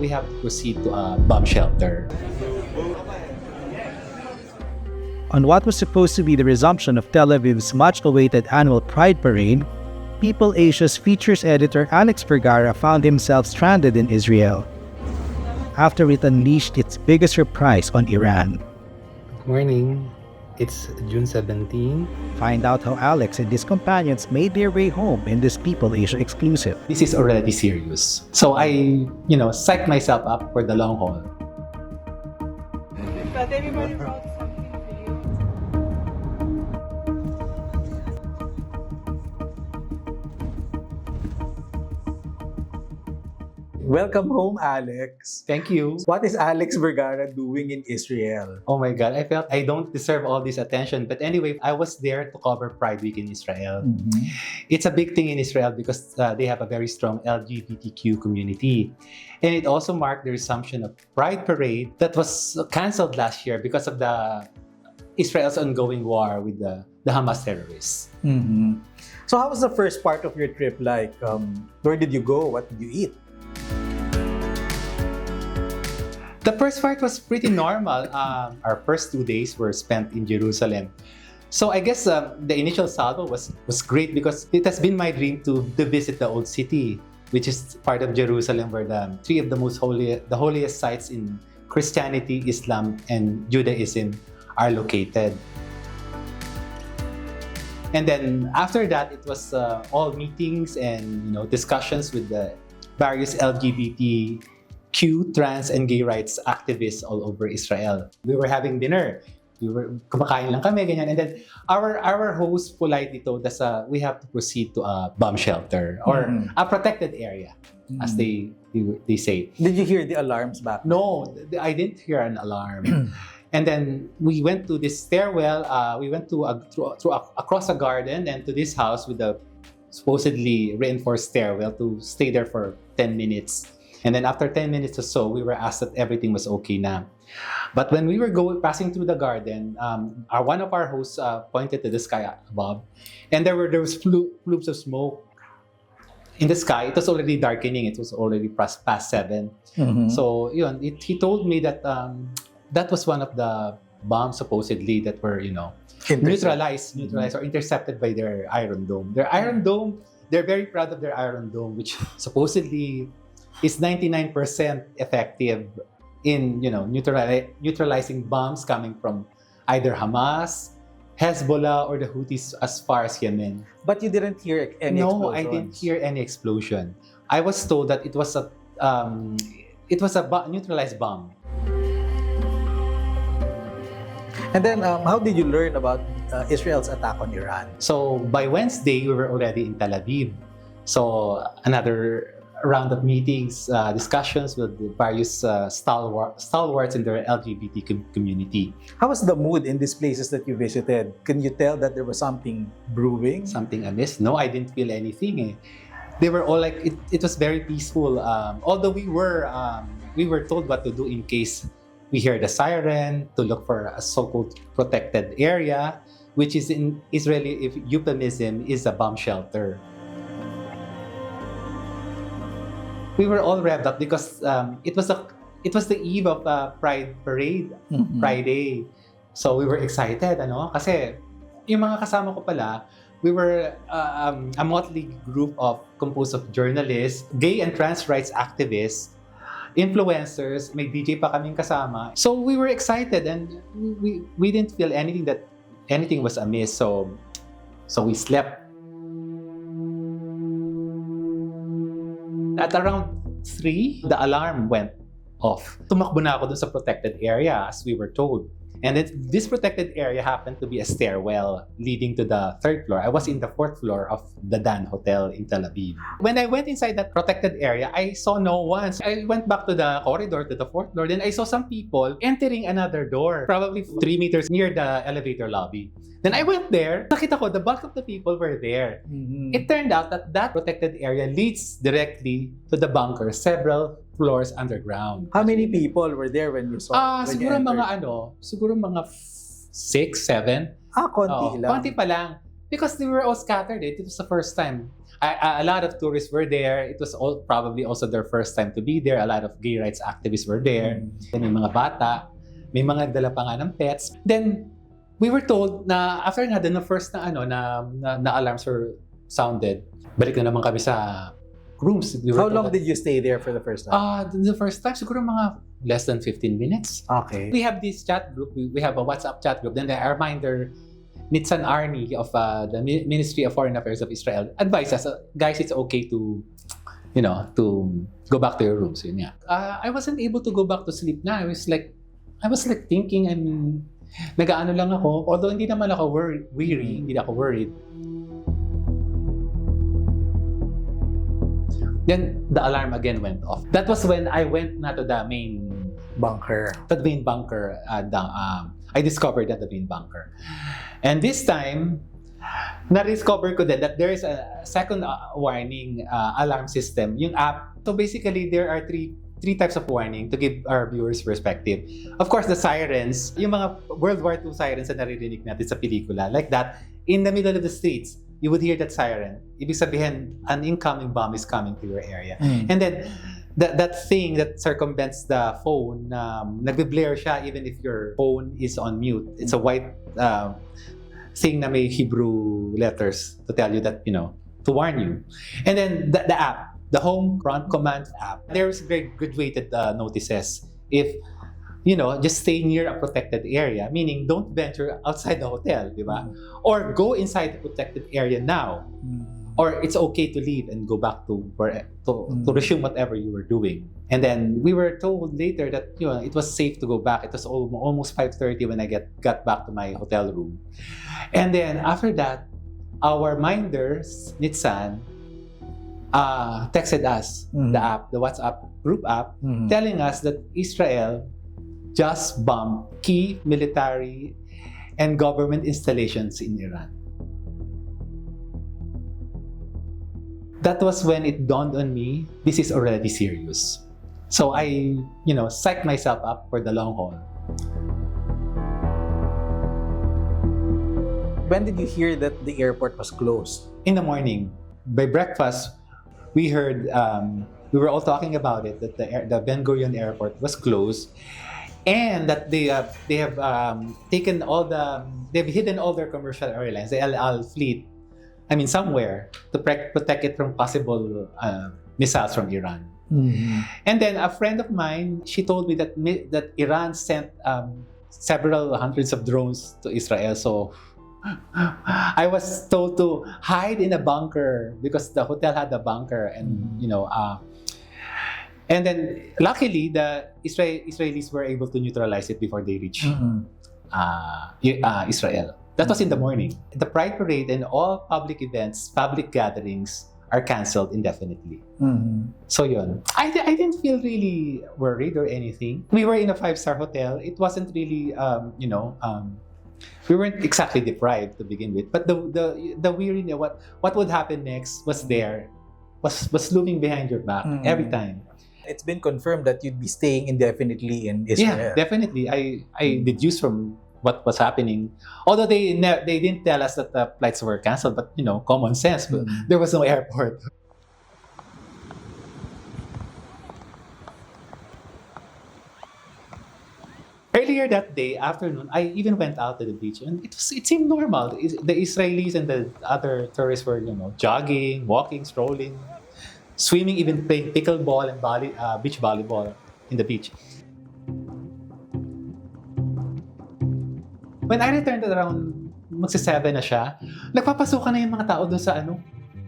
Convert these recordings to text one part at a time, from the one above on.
we have to proceed to a bomb shelter. On what was supposed to be the resumption of Tel Aviv's much-awaited annual Pride Parade, PeopleAsia's features editor Alex Vergara found himself stranded in Israel after it unleashed its biggest reprise on Iran. Good morning. It's June 17. Find out how Alex and his companions made their way home in this PeopleAsia exclusive. This is already serious. So I, psyched myself up for the long haul. But everybody brought something for you. Welcome home, Alex. Thank you. What is Alex Vergara doing in Israel? Oh my God, I felt I don't deserve all this attention. But anyway, I was there to cover Pride Week in Israel. It's a big thing in Israel because they have a very strong LGBTQ community. And it also marked the resumption of Pride Parade that was canceled last year because of the Israel's ongoing war with the Hamas terrorists. So how was the first part of your trip like? Where did you go? What did you eat? The first part was pretty normal. Our first 2 days were spent in Jerusalem. So I guess the initial salvo was great because it has been my dream to visit the old city, which is part of Jerusalem where the three of the holiest sites in Christianity, Islam, and Judaism are located. And then after that, it was all meetings and discussions with the various LGBTQ, trans, and gay rights activists all over Israel. We were having dinner. Kumakain lang kami, ganyan. And then our host politely told us we have to proceed to a bomb shelter or a protected area, as they say. Did you hear the alarms back? No, I didn't hear an alarm. And then we went to this stairwell. We went across a garden and to this house with a supposedly reinforced stairwell to stay there for 10 minutes. And then after 10 minutes or so, we were asked that everything was okay na. But when we were passing through the garden, one of our hosts pointed to the sky above, and there was plumes of smoke in the sky. It was already darkening. It was already past 7. So he told me that that was one of the bombs supposedly that were neutralized or intercepted by their Iron Dome. Their Iron Dome, they're very proud of their Iron Dome, which supposedly is 99% effective in neutralizing bombs coming from either Hamas, Hezbollah, or the Houthis as far as Yemen. But you didn't hear any explosions? No, I didn't hear any explosion. I was told that it was a neutralized bomb. And then how did you learn about Israel's attack on Iran? So by Wednesday, we were already in Tel Aviv. So another round of meetings, discussions with the various stalwarts in the LGBT community. How was the mood in these places that you visited? Can you tell that there was something brewing? Something amiss? No, I didn't feel anything. They were all like, it was very peaceful. Although we were told what to do in case we hear the siren, to look for a so-called protected area, which is in Israeli euphemism is a bomb shelter. We were all revved up because it was the eve of Pride Parade, Friday. So we were excited, kasi yung mga kasama ko pala, we were a motley group composed of journalists, gay and trans rights activists, influencers, may DJ pa kaming kasama. So we were excited and we didn't feel anything was amiss. So we slept. At around 3, the alarm went off. Tumakbo na ako dun sa protected area as we were told. And this protected area happened to be a stairwell leading to the 3rd floor. I was in the 4th floor of the Dan Hotel in Tel Aviv. When I went inside that protected area, I saw no one. So I went back to the corridor to the 4th floor. Then I saw some people entering another door, probably 3 meters near the elevator lobby. Then I went there. Nakita ko, the bulk of the people were there. It turned out that protected area leads directly to the bunker, several floors underground. How many people were there when you saw? Siguro mga 6, 7. Konti lang. Konti pa lang. Because they were all scattered. It was the first time. A lot of tourists were there. It was probably also their first time to be there. A lot of gay rights activists were there. May mga bata, may mga dala pa nga ng pets. Then we were told na after nga the first na alarms were sounded, balik na naman kami sa rooms. How long did you stay there for the first time? The first time siguro mga less than 15 minutes. Okay. We have this chat group. We have a WhatsApp chat group. Then the reminder, Nitzan Arni of the Ministry of Foreign Affairs of Israel advised us, guys, it's okay to go back to your rooms. Yun nga. I wasn't able to go back to sleep na. I was like thinking, nag-aano lang ako. Although hindi naman ako weary, hindi ako worried. Then the alarm again went off. That was when I went na to the main bunker. To the main bunker. I discovered that the main bunker. And this time, na-discover ko din that there is a second warning alarm system, yung app. So basically, there are three types of warning to give our viewers perspective. Of course, the sirens, yung mga World War II sirens na naririnig natin sa pelikula, like that, in the middle of the streets, you would hear that siren. Ibig sabihin, an incoming bomb is coming to your area. And then, that thing that circumvents the phone, nagbe-blare siya even if your phone is on mute. It's a white thing na may Hebrew letters to tell you that, to warn you. And then the app, the home front command app, there's very graduated notices. If, just stay near a protected area, meaning don't venture outside the hotel, di ba? Or go inside the protected area now. Or it's okay to leave and go back to resume whatever you were doing. And then we were told later that it was safe to go back. It was almost 5:30 when I got back to my hotel room. And then after that, our minders, Nitsan, texted us the WhatsApp group app, telling us that Israel just bombed key military and government installations in Iran. That was when it dawned on me, this is already serious. So I, psyched myself up for the long haul. When did you hear that the airport was closed? In the morning, by breakfast, we heard, we were all talking about it, that the Ben Gurion airport was closed, and that they have taken they've hidden all their commercial airlines, the El Al fleet, somewhere to protect it from possible missiles from Iran. And then a friend of mine, she told me that Iran sent several hundreds of drones to Israel. So I was told to hide in a bunker because the hotel had a bunker, and and then luckily the Israelis were able to neutralize it before they reached Israel. That was in the morning. The Pride Parade and all public events, public gatherings are canceled indefinitely. So yun. I didn't feel really worried or anything. We were in a 5-star hotel. It wasn't really, we weren't exactly deprived to begin with. But the weariness, what would happen next was looming behind your back every time. It's been confirmed that you'd be staying indefinitely in Israel. Yeah, definitely. I deduced from what was happening. Although they didn't tell us that the flights were canceled, but common sense. But there was no airport. Earlier that day, afternoon, I even went out to the beach, and it seemed normal. The Israelis and the other tourists were, jogging, walking, strolling, swimming, even playing pickleball and beach volleyball in the beach. When I returned around magsi-7 na siya, nagpapasukan na yung mga tao doon sa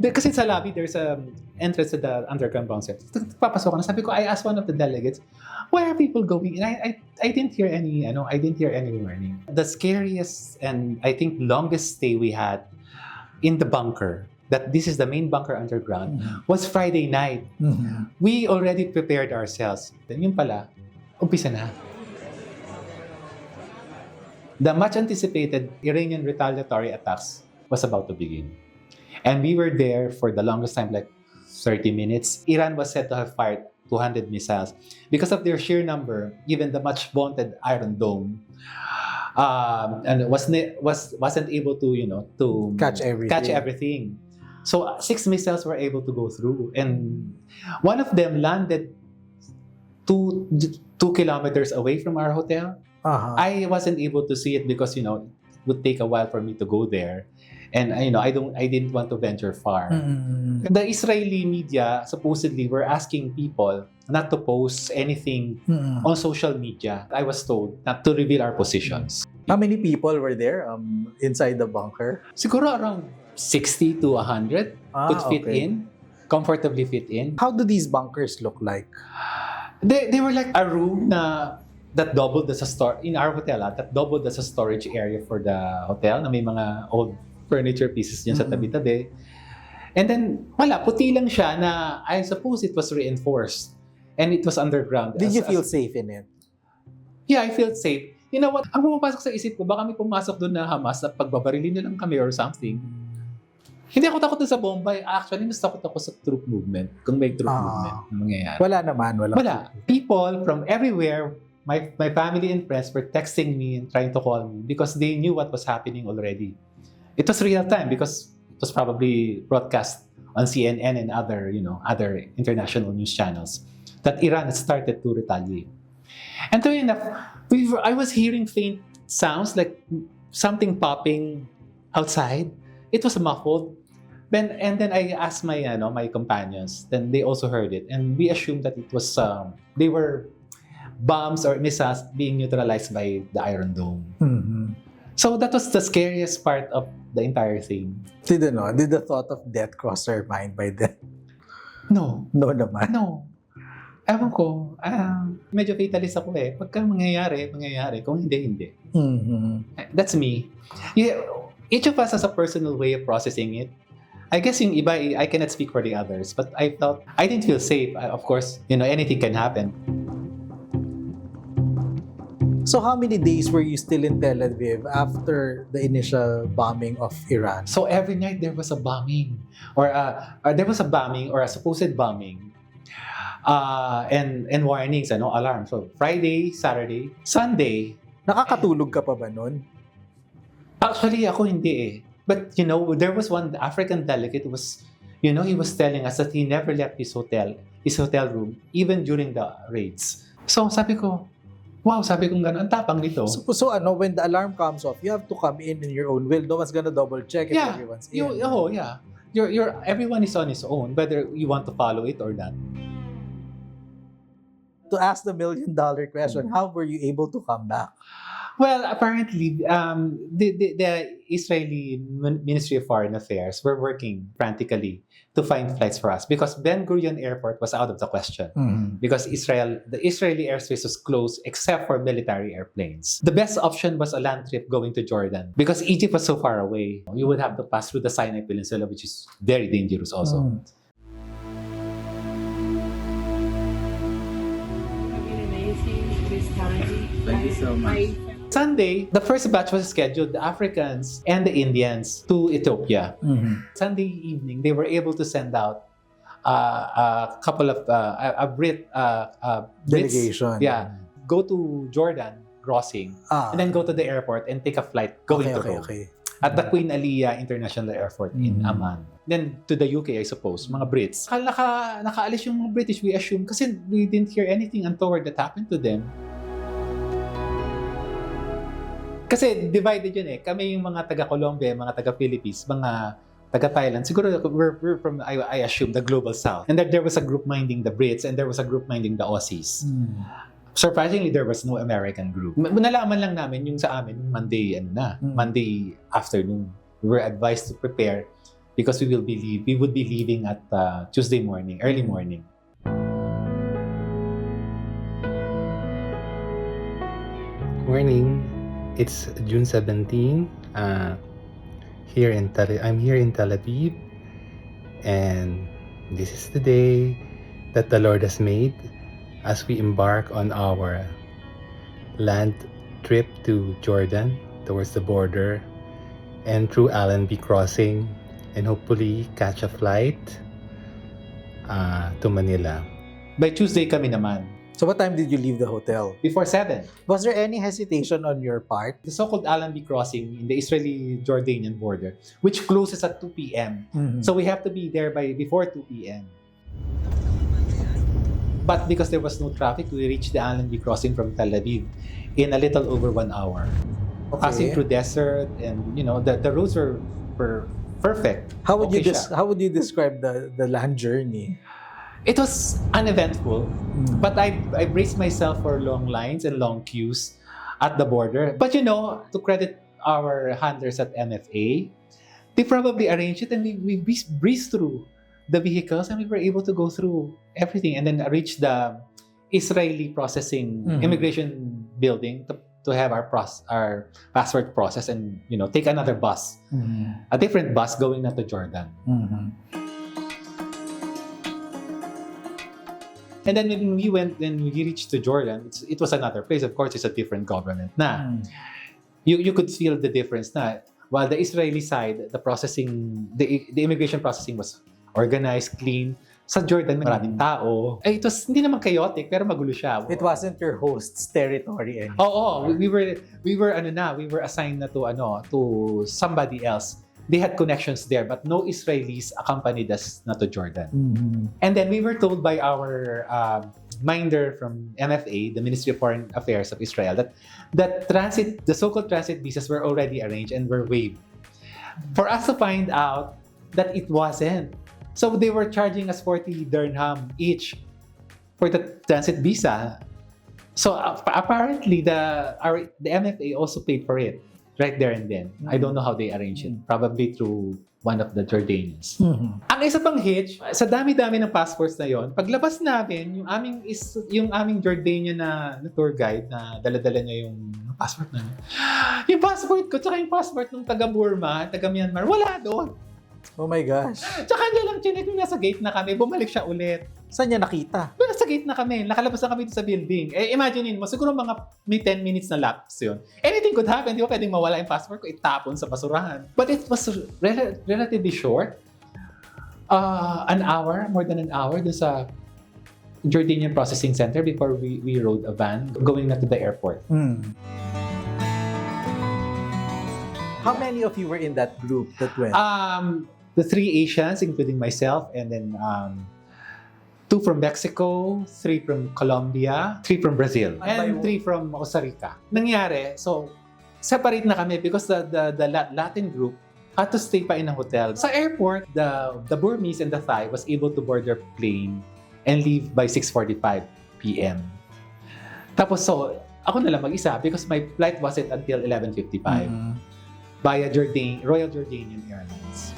kasi sa lobby there's a entrance to the underground bouncer. Nagpapasukan na. Sabi ko, I asked one of the delegates, where are people going? And I didn't hear any warning. The scariest and I think longest stay we had in the bunker, that this is the main bunker underground, was Friday night. We already prepared ourselves. Then yun pala, umpisa na. The much anticipated Iranian retaliatory attacks was about to begin. And we were there for the longest time, like 30 minutes. Iran was said to have fired 200 missiles. Because of their sheer number, even the much vaunted Iron Dome and wasn't able to, to catch everything. So 6 missiles were able to go through, and one of them landed two kilometers away from our hotel. Uh-huh. I wasn't able to see it because it would take a while for me to go there, and I didn't want to venture far. Mm. The Israeli media supposedly were asking people not to post anything Mm. on social media. I was told not to reveal our positions. How many people were there inside the bunker? Siguro around 60 to 100 could fit Okay. in, comfortably fit in. How do these bunkers look like? They were like a room that doubled as a in our hotel, that doubled as a storage area for the hotel, na may mga old furniture pieces dyan sa Mm. tabi-tabi. And then, puti lang siya na I suppose it was reinforced. And it was underground. Did you feel safe in it? Yeah, I felt safe. You know what? Ang pumapasok sa isip ko, baka may pumasok doon na Hamas na pagbabarilin na lang kami or something. Hindi ako takot sa bomba. Actually, mas takot ako sa troop movement. Kung may troop movement na mangyayari. Wala naman. Wala. People from everywhere, my family and friends were texting me and trying to call me because they knew what was happening already. It was real time because it was probably broadcast on CNN and other international news channels that Iran had started to retaliate. And true enough, I was hearing faint sounds like something popping outside. It was muffled. And then I asked my companions. Then they also heard it, and we assumed that it was they were bombs or missiles being neutralized by the Iron Dome. Mm-hmm. So that was the scariest part of the entire thing. Did the thought of death cross your mind by then? No. No naman. No. Ewan ko. Medyo fatalist ako eh. Pagka mangyayari. Kung hindi. Mm-hmm. That's me. Yeah, each of us has a personal way of processing it. I guess yung iba, I cannot speak for the others, but I didn't feel safe. Of course, anything can happen. So how many days were you still in Tel Aviv after the initial bombing of Iran? So every night there was a bombing, or there was a bombing or a supposed bombing, and warnings, alarms. So Friday, Saturday, Sunday. Nakakatulog ka pa ba nun? Actually, ako hindi eh. But there was one African delegate he was telling us that he never left his hotel room even during the raids. So sabi ko, wow, gano'n, ang tapang nito. So when the alarm comes off, you have to come in your own will. No one's gonna double check if everyone's in. Yeah. Everyone is on his own, whether you want to follow it or not. To ask the $1 million question, how were you able to come back? Well, apparently, the Israeli Ministry of Foreign Affairs were working frantically to find flights for us because Ben Gurion Airport was out of the question. Mm-hmm. Because the Israeli airspace was closed except for military airplanes. The best option was a land trip going to Jordan because Egypt was so far away. You would have to pass through the Sinai Peninsula, which is very dangerous also. Mm. Thank you so much. Sunday, the first batch was scheduled, the Africans and the Indians, to Ethiopia. Mm-hmm. Sunday evening, they were able to send out a couple of a Brits, Delegation. yeah, go to Jordan crossing, and then go to the airport and take a flight going to Rome. At the Queen Aliyah International Airport in Amman. Then to the UK, I suppose, mga Brits. Nakaalis yung mga British, we assume, kasi we didn't hear anything untoward that happened to them. Kasi divided yun eh. Kami yung mga taga-Colombia, mga taga-Philippines, mga taga-Thailand. Siguro we're from, I assume, the global south. And that there was a group minding the Brits and there was a group minding the Aussies. Surprisingly, there was no American group. Nalaman lang namin yung sa amin, Monday afternoon. We were advised to prepare because we would be leaving at Tuesday morning, early morning. Morning. It's June 17. I'm here in Tel Aviv, and this is the day that the Lord has made as we embark on our land trip to Jordan towards the border and through Allenby Crossing, and hopefully catch a flight to Manila. By Tuesday kami naman. So what time did you leave the hotel? Before 7. Was there any hesitation on your part? The so-called Allenby crossing in the Israeli-Jordanian border, which closes at 2 p.m. Mhm. So we have to be there before 2 p.m. But because there was no traffic, we reached the Allenby crossing from Tel Aviv in a little over 1 hour. Passing through desert, and the roads were perfect. How would Okay you siya. how would you describe the land journey? It was uneventful, but I braced myself for long lines and long queues at the border. But to credit our handlers at MFA, they probably arranged it, and we breezed through the vehicles, and we were able to go through everything and then reach the Israeli processing immigration building to have our passport processed, and take another bus, a different bus going na to Jordan. And then when we reached to Jordan, it was another place. Of course, it's a different government na. You could feel the difference na. While the Israeli side, the immigration processing was organized, clean. Sa Jordan, maraming tao. It was hindi naman chaotic, pero magulo siya. It wasn't your host's territory anymore. Oo, we were assigned na to somebody else. They had connections there, but no Israelis accompanied us na to Jordan. And then we were told by our minder from MFA, the Ministry of Foreign Affairs of Israel, that the so-called transit visas were already arranged and were waived. For us to find out that it wasn't. So they were charging us 40 dirham each for the transit visa. So apparently the MFA also paid for it right there and then. I don't know how they arranged it. Probably through one of the Jordanians. Ang isa pang hitch, sa dami-dami ng passports na yon, paglabas namin, yung aming Jordanian na tour guide na dala-dala niya yung passport namin. Yung passport ko, tsaka yung passport ng taga-Burma, taga-Myanmar, wala doon. Oh my gosh. Tsaka niya lang chinek yung nasa gate na kami, bumalik siya ulit. Saan niya nakita? Doon nasa gate na kami, nakalabas na kami sa building. Imaginein mo, siguro may 10 minutes na lapse yun. Anything could happen, di ba pwedeng mawala yung passport ko, itapon sa basurahan. But it was relatively short. An hour, more than an hour, doon sa Jordanian Processing Center before we rode a van going na to the airport. How many of you were in that group that went? The 3 Asians, including myself, and then 2 from Mexico, 3 from Colombia, 3 from Brazil, and 3 from Costa Rica. Nangyari, so separate na kami because the Latin group had to stay pa in a hotel. Sa airport, the Burmese and the Thai was able to board their plane and leave by 6:45 p.m. Tapos so, ako na lang mag-isa because my flight wasn't until 11:55 via Royal Jordanian Airlines.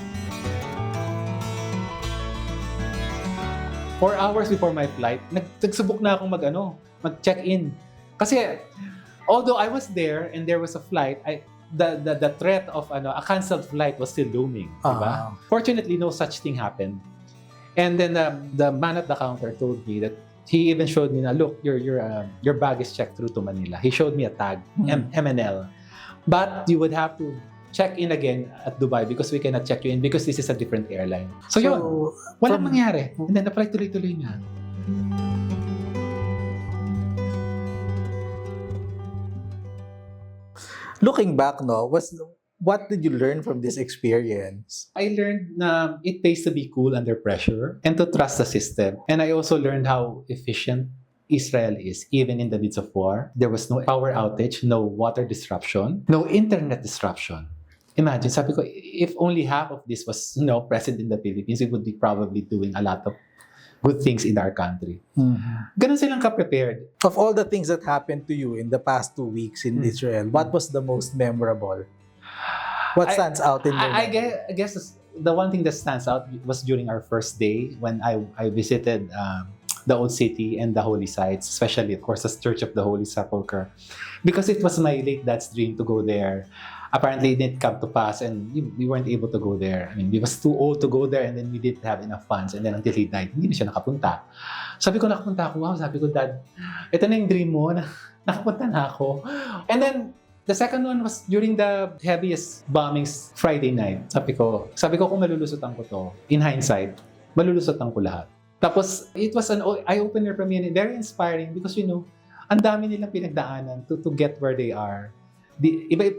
4 hours before my flight, nagsubok na akong mag-check-in. Kasi although I was there and there was a flight, the threat of a canceled flight was still looming, diba? Fortunately, no such thing happened. And then the man at the counter told me that he even showed me na, look, your bag is checked through to Manila. He showed me a tag, MNL. But you would have to check in again at Dubai because we cannot check you in because this is a different airline. So yun, walang mangyari. And then na-flight tuloy-tuloy niya. Looking back, what did you learn from this experience? I learned na it pays to be cool under pressure and to trust the system. And I also learned how efficient Israel is, even in the midst of war. There was no power outage, no water disruption, no internet disruption. Imagine, sabi ko, if only half of this was present in the Philippines, we would be probably doing a lot of good things in our country. Ganun silang ka-prepared. Of all the things that happened to you in the past 2 weeks in Israel, what was the most memorable? What stands out in your I mind? guess the one thing that stands out was during our first day when I visited the old city and the holy sites, especially, of course, the Church of the Holy Sepulchre. Because it was my late dad's dream to go there. Apparently, it didn't come to pass and we weren't able to go there. I mean, we was too old to go there and then we didn't have enough funds. And then until he died, hindi na siya nakapunta. Sabi ko, nakapunta ako. Wow, sabi ko, Dad, ito na yung dream mo. Nakapunta na ako. And then, the second one was during the heaviest bombings Friday night. Sabi ko kung malulusutan ko to, in hindsight, malulusutan ko lahat. Tapos, it was an eye-opener for me and very inspiring because, ang dami nilang pinagdaanan to get where they are.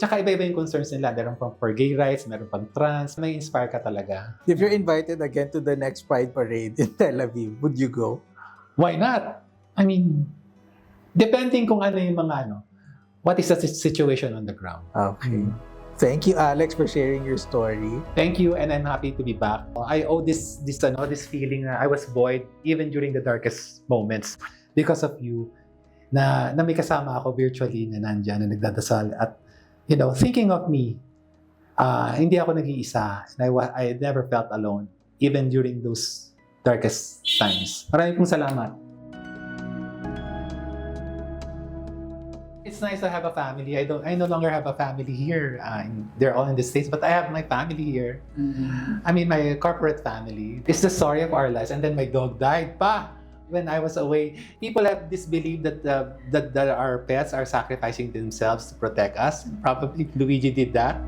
Tsaka iba-iba yung concerns nila. Meron pang for gay rights, meron pang trans. May inspire ka talaga. If you're invited again to the next Pride Parade in Tel Aviv, would you go? Why not? I mean, depending kung ano yung mga what is the situation on the ground. Okay. Thank you, Alex, for sharing your story. Thank you, and I'm happy to be back. I owe this feeling na I was buoyed even during the darkest moments because of you. Na may kasama ako virtually na nandyan, na nagdadasal at thinking of me, hindi ako nag-iisa, and I never felt alone even during those darkest times. Maraming pong salamat. It's nice to have a family. I no longer have a family here. They're all in the States, but I have my family here. I mean, my corporate family. It's the story of our lives. And then my dog died pa when I was away. People have this belief that our pets are sacrificing themselves to protect us. Probably Luigi did that.